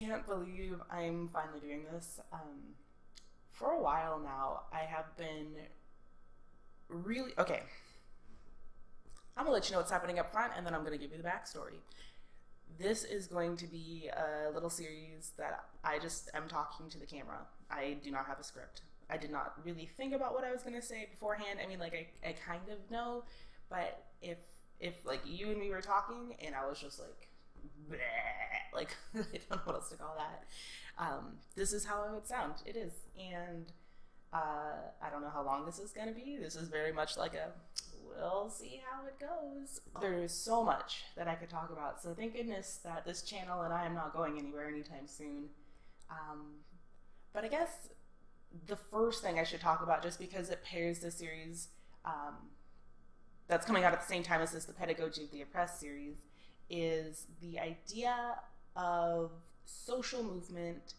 Can't believe I'm finally doing this. For a while now, I have been really okay. I'm gonna let you know what's happening up front, and then I'm gonna give you the backstory. This is going to be a little series that I just am talking to the camera. I do not have a script. I did not really think about what I was gonna say beforehand. I mean, like I kind of know, but if like you and me were talking, and I was just like bleh, like I don't know what else to call that. This is how it would sound. It is, and I don't know how long this is going to be. This is very much like a we'll see how it goes. There's so much that I could talk about, so thank goodness that this channel and I am not going anywhere anytime soon. But I guess the first thing I should talk about, just because it pairs the series that's coming out at the same time as this, the Pedagogy of the Oppressed series, is the idea of social movement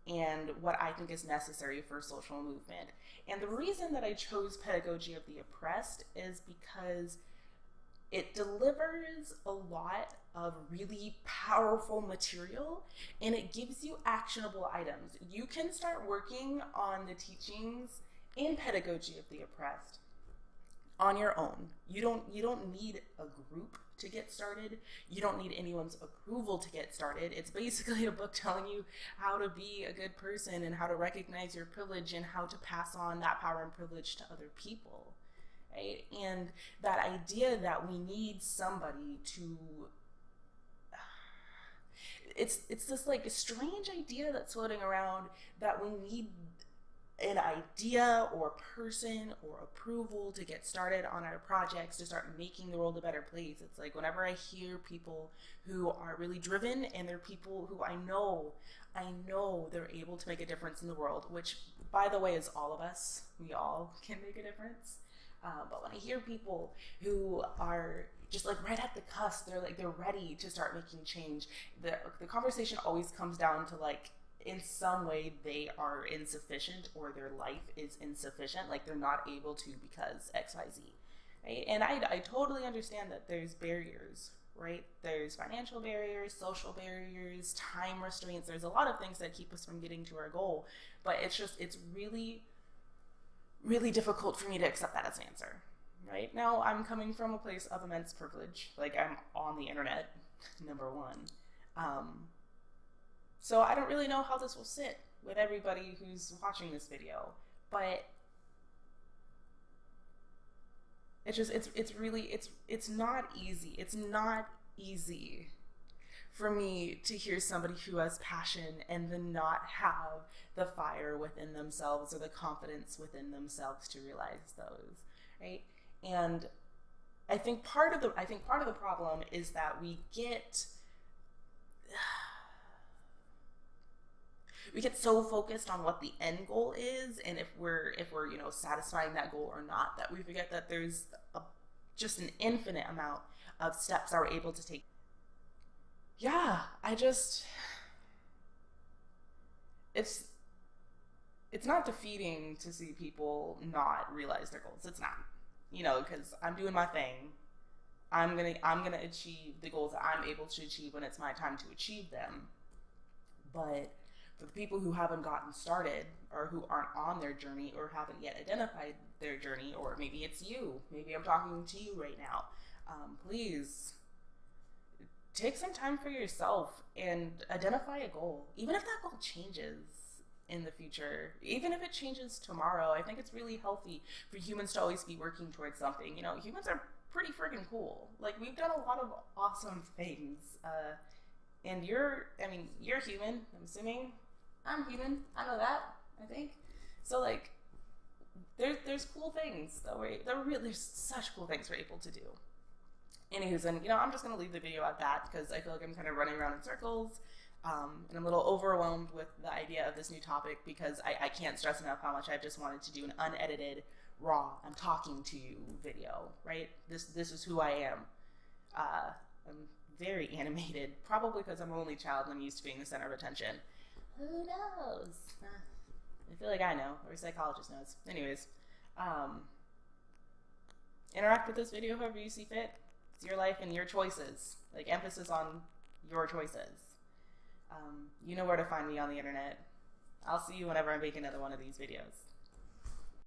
and what I think is necessary for social movement. And the reason that I chose Pedagogy of the Oppressed is because it delivers a lot of really powerful material and it gives you actionable items. You can start working on the teachings in Pedagogy of the Oppressed on your own. You don't need a group to get started. You don't need anyone's approval to get started. It's basically a book telling you how to be a good person and how to recognize your privilege and how to pass on that power and privilege to other people, right? And that idea that we need somebody to it's this like strange idea that's floating around that we need an idea or person or approval to get started on our projects, to start making the world a better place. It's like whenever I hear people who are really driven and they're people who I know they're able to make a difference in the world, which by the way is all of us. We all can make a difference. But when I hear people who are just like right at the cusp, they're ready to start making change. The conversation always comes down to like, in some way they are insufficient or their life is insufficient, like they're not able to because XYZ, right? And I totally understand that there's barriers, right? There's financial barriers, social barriers, time restraints. There's a lot of things that keep us from getting to our goal, but it's really, really difficult for me to accept that as an answer. Right now, I'm coming from a place of immense privilege. Like I'm on the internet, number one. So I don't really know how this will sit with everybody who's watching this video, but it's not easy. It's not easy for me to hear somebody who has passion and then not have the fire within themselves or the confidence within themselves to realize those, right? And I think part of the problem is that we get so focused on what the end goal is and if we're satisfying that goal or not, that we forget that there's just an infinite amount of steps that we're able to take. Yeah, it's not defeating to see people not realize their goals. It's not, because I'm doing my thing. I'm gonna achieve the goals that I'm able to achieve when it's my time to achieve them. But for the people who haven't gotten started or who aren't on their journey or haven't yet identified their journey, or maybe it's you, maybe I'm talking to you right now, please take some time for yourself and identify a goal. Even if that goal changes in the future, even if it changes tomorrow, I think it's really healthy for humans to always be working towards something. Humans are pretty freaking cool. Like, we've done a lot of awesome things. And you're human, I'm assuming. I'm human. I know that, I think. So, like, there's cool things that there's such cool things we're able to do. Anywho's, and I'm just gonna leave the video at that because I feel like I'm kind of running around in circles, and I'm a little overwhelmed with the idea of this new topic because I can't stress enough how much I've just wanted to do an unedited, raw, I'm talking to you video, right? This is who I am. I'm very animated, probably because I'm an only child and I'm used to being the center of attention. Who knows? I feel like I know, or a psychologist knows. Anyways, interact with this video however you see fit. It's your life and your choices. Like, emphasis on your choices. You know where to find me on the internet. I'll see you whenever I make another one of these videos.